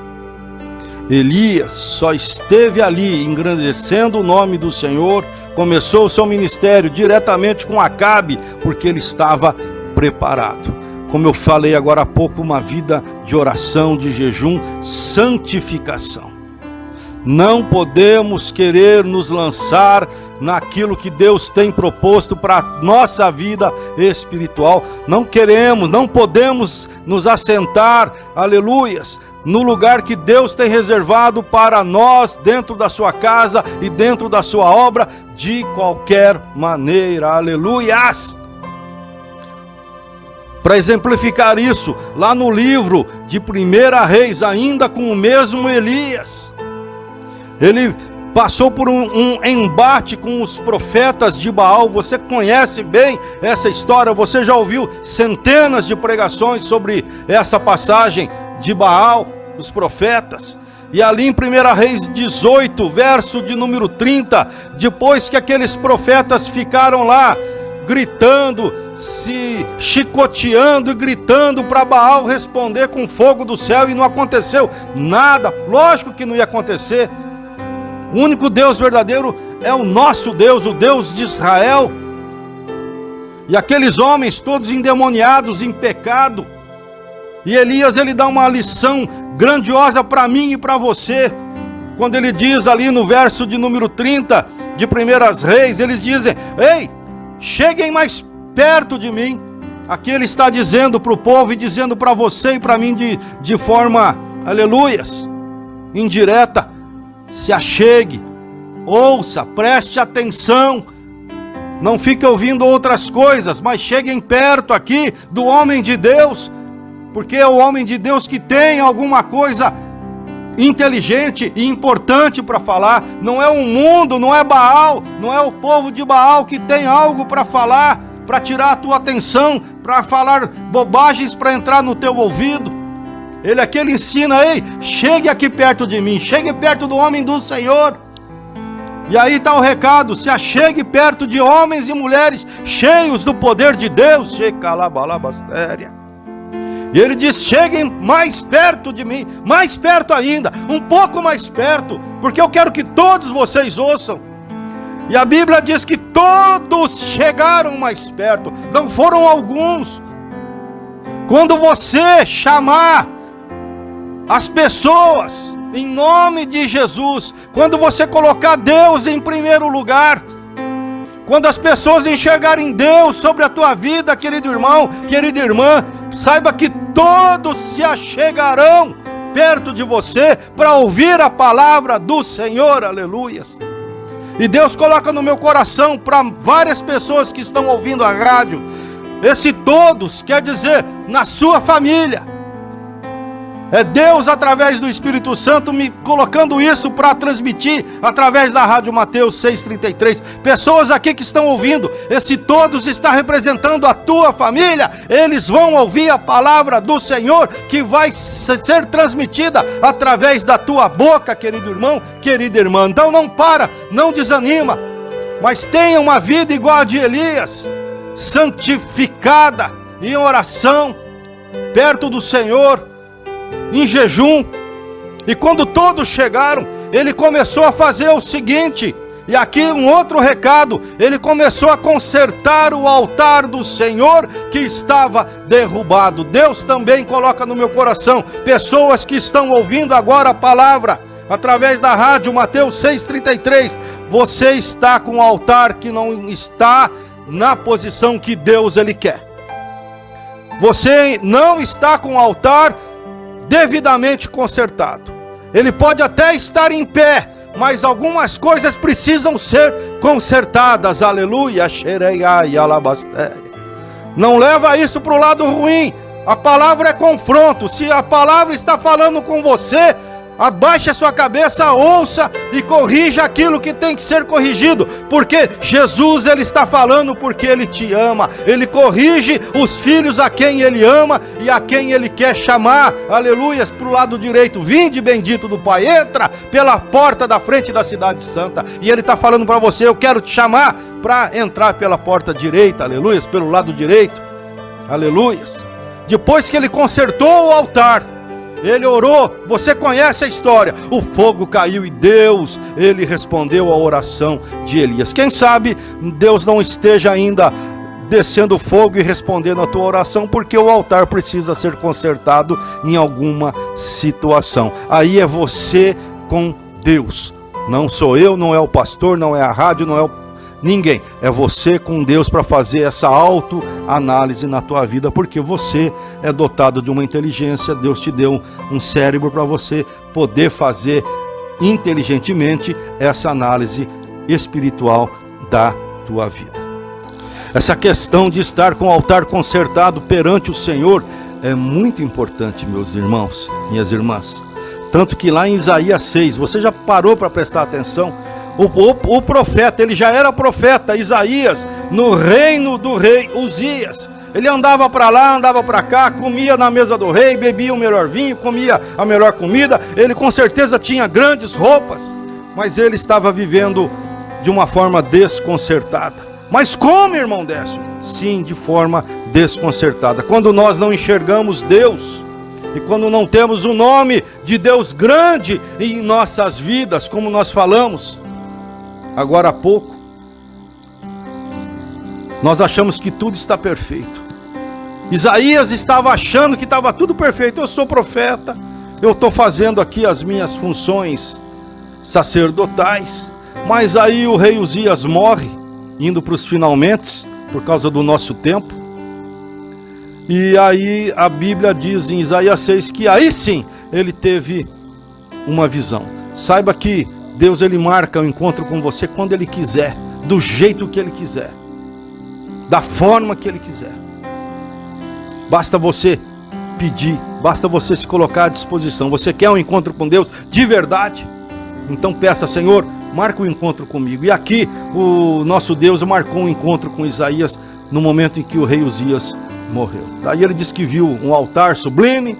Elias só esteve ali engrandecendo o nome do Senhor, começou o seu ministério diretamente com Acabe, porque ele estava preparado. Como eu falei agora há pouco, uma vida de oração, de jejum, santificação. Não podemos querer nos lançar naquilo que Deus tem proposto para a nossa vida espiritual. Não podemos nos assentar, aleluias, no lugar que Deus tem reservado para nós, dentro da sua casa e dentro da sua obra, de qualquer maneira, aleluias. Para exemplificar isso, lá no livro de 1 Reis, ainda com o mesmo Elias, ele passou por um embate com os profetas de Baal. Você conhece bem essa história, você já ouviu centenas de pregações sobre essa passagem de Baal, os profetas. E ali em 1 Reis 18, verso de número 30, depois que aqueles profetas ficaram lá gritando, se chicoteando e gritando para Baal responder com fogo do céu, e não aconteceu nada. Lógico que não ia acontecer. O único Deus verdadeiro é o nosso Deus, o Deus de Israel. E aqueles homens todos endemoniados, em pecado. E Elias, ele dá uma lição grandiosa para mim e para você. Quando ele diz ali no verso de número 30 de 1 Reis, eles dizem: ei, cheguem mais perto de mim. Aqui ele está dizendo para o povo e dizendo para você e para mim de forma, aleluias, indireta: se achegue, ouça, preste atenção, não fique ouvindo outras coisas, mas cheguem perto aqui do homem de Deus, porque é o homem de Deus que tem alguma coisa inteligente e importante para falar. Não é o mundo, não é Baal, não é o povo de Baal que tem algo para falar, para tirar a tua atenção, para falar bobagens, para entrar no teu ouvido. Ele aqui, ele ensina: ei, chegue aqui perto de mim, chegue perto do homem do Senhor. E aí está o recado: se achegue perto de homens e mulheres cheios do poder de Deus. E ele diz: cheguem mais perto de mim, mais perto ainda, um pouco mais perto, porque eu quero que todos vocês ouçam. E a Bíblia diz que todos chegaram mais perto, não foram alguns. Quando você chamar as pessoas em nome de Jesus, quando você colocar Deus em primeiro lugar, quando as pessoas enxergarem Deus sobre a tua vida, querido irmão, querida irmã, saiba que todos se achegarão perto de você para ouvir a palavra do Senhor, aleluias. E Deus coloca no meu coração para várias pessoas que estão ouvindo a rádio, esse todos quer dizer na sua família. É Deus através do Espírito Santo me colocando isso para transmitir através da Rádio Mateus 6,33. Pessoas aqui que estão ouvindo, esse todos está representando a tua família. Eles vão ouvir a palavra do Senhor que vai ser transmitida através da tua boca, querido irmão, querida irmã. Então não para, não desanima, mas tenha uma vida igual a de Elias, santificada em oração, perto do Senhor, em jejum. E quando todos chegaram, ele começou a fazer o seguinte, e aqui um outro recado, ele começou a consertar o altar do Senhor que estava derrubado. Deus também coloca no meu coração pessoas que estão ouvindo agora a palavra através da rádio Mateus 6,33. Você está com um altar que não está na posição que Deus ele quer. Você não está com o altar devidamente consertado. Ele pode até estar em pé, mas algumas coisas precisam ser consertadas. Aleluia. Não leva isso para o lado ruim. A palavra é confronto. Se a palavra está falando com você, abaixe a sua cabeça, ouça e corrija aquilo que tem que ser corrigido, porque Jesus ele está falando porque ele te ama. Ele corrige os filhos a quem ele ama e a quem ele quer chamar, aleluias, para o lado direito. Vinde bendito do Pai, entra pela porta da frente da cidade santa. E ele está falando para você, eu quero te chamar para entrar pela porta direita, aleluias, pelo lado direito, aleluias. Depois que ele consertou o altar, ele orou, você conhece a história, o fogo caiu e Deus, ele respondeu a oração de Elias. Quem sabe Deus não esteja ainda descendo fogo e respondendo a tua oração, porque o altar precisa ser consertado em alguma situação. Aí é você com Deus, não sou eu, não é o pastor, não é a rádio, não é ninguém, é você com Deus para fazer essa autoanálise na tua vida, porque você é dotado de uma inteligência, Deus te deu um cérebro para você poder fazer inteligentemente essa análise espiritual da tua vida. Essa questão de estar com o altar consertado perante o Senhor é muito importante, meus irmãos, minhas irmãs. Tanto que lá em Isaías 6, você já parou para prestar atenção? O profeta, ele já era profeta, Isaías, no reino do rei Uzias. Ele andava para lá, andava para cá, comia na mesa do rei, bebia o melhor vinho, comia a melhor comida. Ele com certeza tinha grandes roupas, mas ele estava vivendo de uma forma desconcertada. Mas como, irmão Décio? Sim, de forma desconcertada. Quando nós não enxergamos Deus, e quando não temos o nome de Deus grande em nossas vidas, como nós falamos agora há pouco, nós achamos que tudo está perfeito. Isaías estava achando que estava tudo perfeito. Eu sou profeta, eu estou fazendo aqui as minhas funções sacerdotais, mas aí o rei Uzias morre, indo para os finalmente, por causa do nosso tempo. E aí a Bíblia diz em Isaías 6 que aí sim ele teve uma visão. Saiba que Deus ele marca o encontro com você quando ele quiser, do jeito que ele quiser, da forma que ele quiser. Basta você pedir, basta você se colocar à disposição. Você quer um encontro com Deus de verdade? Então peça, Senhor, marca um encontro comigo. E aqui o nosso Deus marcou um encontro com Isaías no momento em que o rei Uzias morreu. Daí ele diz que viu um altar sublime,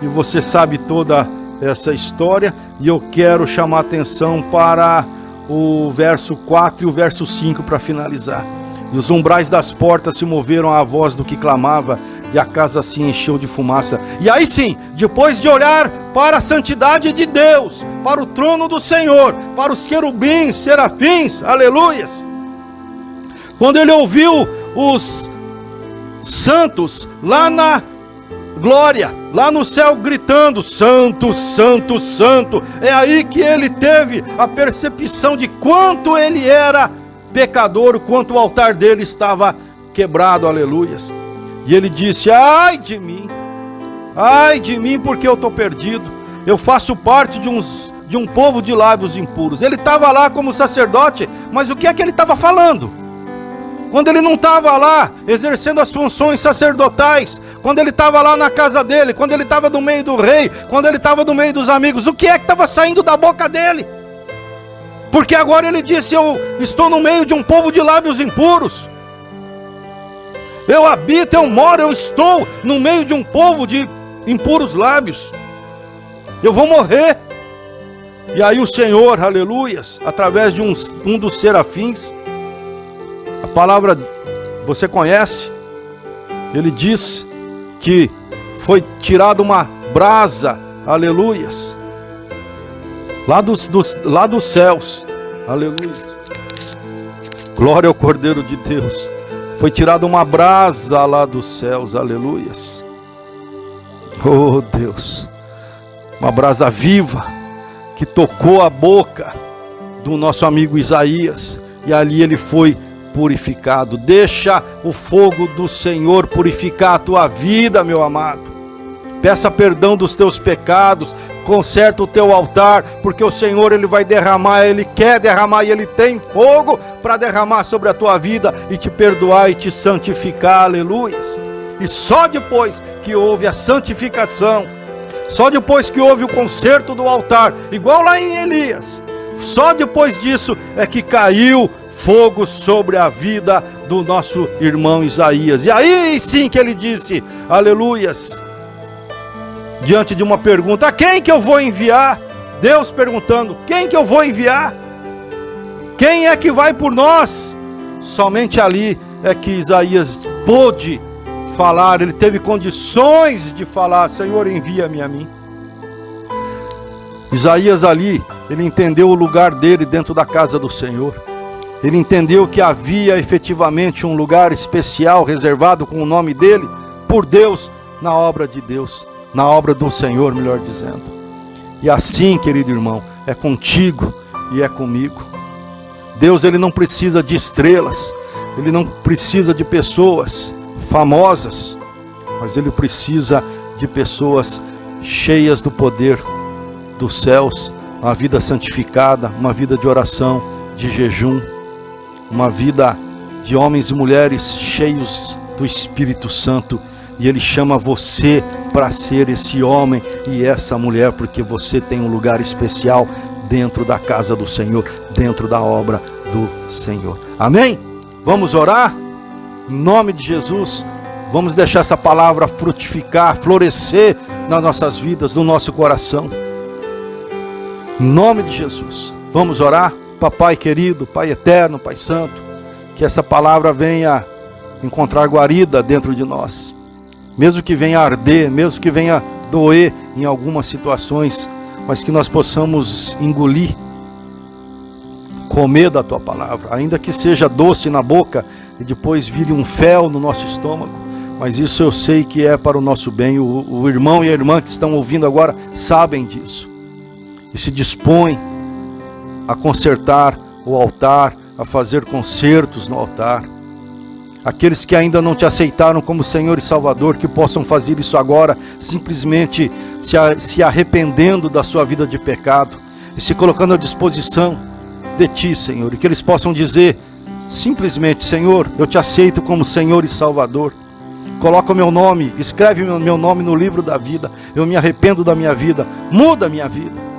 e você sabe toda essa história, e eu quero chamar a atenção para o verso 4 e o verso 5 para finalizar. E os umbrais das portas se moveram à voz do que clamava, e a casa se encheu de fumaça. E aí sim, depois de olhar para a santidade de Deus, para o trono do Senhor, para os querubins, serafins, aleluias, quando ele ouviu os santos lá na glória, lá no céu gritando: Santo, Santo, Santo. É aí que ele teve a percepção de quanto ele era pecador, o quanto o altar dele estava quebrado, aleluias. E ele disse: ai de mim, porque eu estou perdido. Eu faço parte de um povo de lábios impuros. Ele estava lá como sacerdote, mas o que é que ele estava falando? Quando ele não estava lá exercendo as funções sacerdotais, quando ele estava lá na casa dele, quando ele estava no meio do rei, quando ele estava no meio dos amigos, o que é que estava saindo da boca dele? Porque agora ele disse: eu estou no meio de um povo de lábios impuros. Eu habito, eu moro, eu estou no meio de um povo de impuros lábios. Eu vou morrer. E aí o Senhor, aleluias, através de um dos serafins, a palavra você conhece, ele diz que foi tirada uma brasa, aleluias, lá dos céus, aleluias, glória ao Cordeiro de Deus. Foi tirada uma brasa lá dos céus, aleluias. Oh Deus, uma brasa viva que tocou a boca do nosso amigo Isaías, e ali ele foi purificado. Deixa o fogo do Senhor purificar a tua vida, meu amado. Peça perdão dos teus pecados, conserta o teu altar, porque o Senhor, ele vai derramar, ele quer derramar, e ele tem fogo para derramar sobre a tua vida e te perdoar e te santificar, aleluias. E só depois que houve a santificação, só depois que houve o conserto do altar, igual lá em Elias, só depois disso é que caiu fogo sobre a vida do nosso irmão Isaías. E aí sim que ele disse, aleluias, diante de uma pergunta: a quem que eu vou enviar? Deus perguntando: quem que eu vou enviar? Quem é que vai por nós? Somente ali é que Isaías pôde falar, ele teve condições de falar: Senhor, envia-me a mim. Isaías ali, ele entendeu o lugar dele dentro da casa do Senhor. Ele entendeu que havia efetivamente um lugar especial reservado com o nome dele, por Deus, na obra de Deus, na obra do Senhor, melhor dizendo. E assim, querido irmão, é contigo e é comigo. Deus, ele não precisa de estrelas, ele não precisa de pessoas famosas, mas ele precisa de pessoas cheias do poder dos céus, uma vida santificada, uma vida de oração, de jejum, uma vida de homens e mulheres cheios do Espírito Santo. E ele chama você para ser esse homem e essa mulher, porque você tem um lugar especial dentro da casa do Senhor, dentro da obra do Senhor. Amém? Vamos orar? Em nome de Jesus, vamos deixar essa palavra frutificar, florescer nas nossas vidas, no nosso coração. Em nome de Jesus, vamos orar. Papai querido, Pai eterno, Pai santo, que essa palavra venha encontrar guarida dentro de nós. Mesmo que venha arder, mesmo que venha doer em algumas situações, mas que nós possamos engolir, comer da Tua palavra, ainda que seja doce na boca e depois vire um fel no nosso estômago, mas isso eu sei que é para o nosso bem. O irmão e a irmã que estão ouvindo agora sabem disso e se dispõem a consertar o altar, a fazer concertos no altar. Aqueles que ainda não te aceitaram como Senhor e Salvador, que possam fazer isso agora, simplesmente se arrependendo da sua vida de pecado e se colocando à disposição de Ti, Senhor, e que eles possam dizer simplesmente: Senhor, eu te aceito como Senhor e Salvador. Coloca o meu nome, escreve o meu nome no livro da vida. Eu me arrependo da minha vida, muda a minha vida.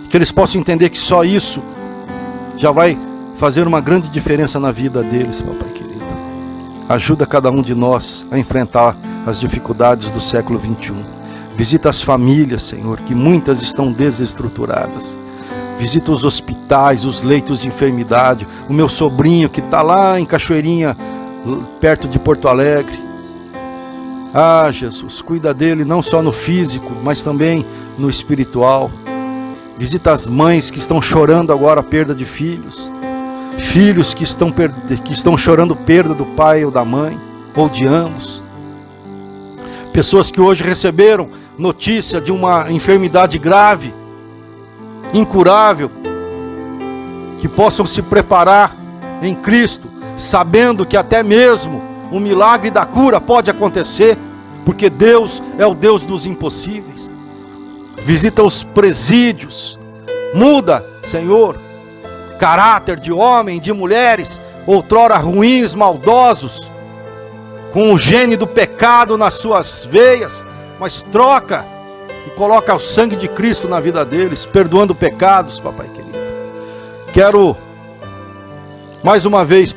Que eles possam entender que só isso já vai fazer uma grande diferença na vida deles, meu Pai querido. Ajuda cada um de nós a enfrentar as dificuldades do século 21. Visita as famílias, Senhor, que muitas estão desestruturadas. Visita os hospitais, os leitos de enfermidade. O meu sobrinho que está lá em Cachoeirinha, perto de Porto Alegre. Ah, Jesus, cuida dele não só no físico, mas também no espiritual. Visita as mães que estão chorando agora a perda de filhos. Filhos que estão chorando perda do pai ou da mãe, ou de ambos. Pessoas que hoje receberam notícia de uma enfermidade grave, incurável, que possam se preparar em Cristo, sabendo que até mesmo o milagre da cura pode acontecer, porque Deus é o Deus dos impossíveis. Visita os presídios, muda, Senhor, caráter de homem, de mulheres, outrora ruins, maldosos, com o gene do pecado nas suas veias, mas troca e coloca o sangue de Cristo na vida deles, perdoando pecados, papai querido. Quero mais uma vez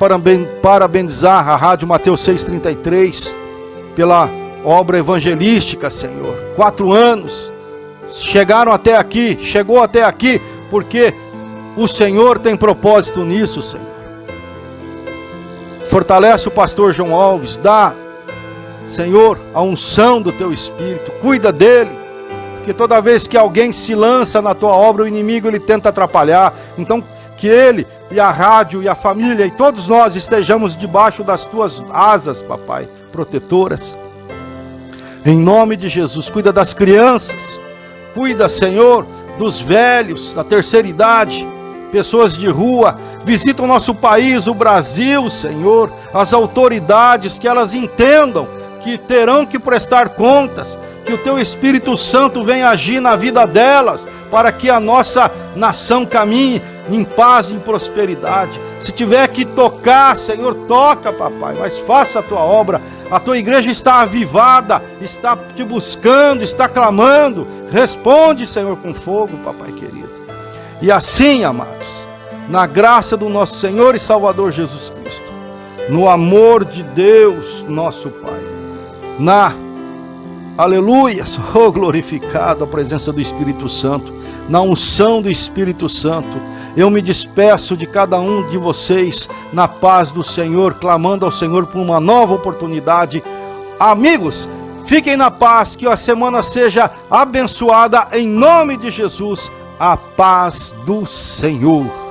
parabenizar a Rádio Mateus 633 pela obra evangelística, Senhor. 4 anos, chegou até aqui, porque o Senhor tem propósito nisso, Senhor. Fortalece o pastor João Alves, dá, Senhor, a unção do teu Espírito, cuida dele, porque toda vez que alguém se lança na tua obra, o inimigo ele tenta atrapalhar. Então, que ele e a rádio e a família e todos nós estejamos debaixo das tuas asas, papai, protetoras. Em nome de Jesus, cuida das crianças, cuida, Senhor, dos velhos, da terceira idade, pessoas de rua. Visita o nosso país, o Brasil, Senhor, as autoridades, que elas entendam que terão que prestar contas, que o teu Espírito Santo venha agir na vida delas, para que a nossa nação caminhe em paz e em prosperidade. Se tiver que tocar, Senhor, toca, papai, mas faça a tua obra. A tua igreja está avivada, está te buscando, está clamando. Responde, Senhor, com fogo, papai querido. E assim, amados, na graça do nosso Senhor e Salvador Jesus Cristo, no amor de Deus, nosso Pai, aleluias, oh, glorificado a presença do Espírito Santo, na unção do Espírito Santo, eu me despeço de cada um de vocês na paz do Senhor, clamando ao Senhor por uma nova oportunidade. Amigos, fiquem na paz, que a semana seja abençoada em nome de Jesus. A paz do Senhor.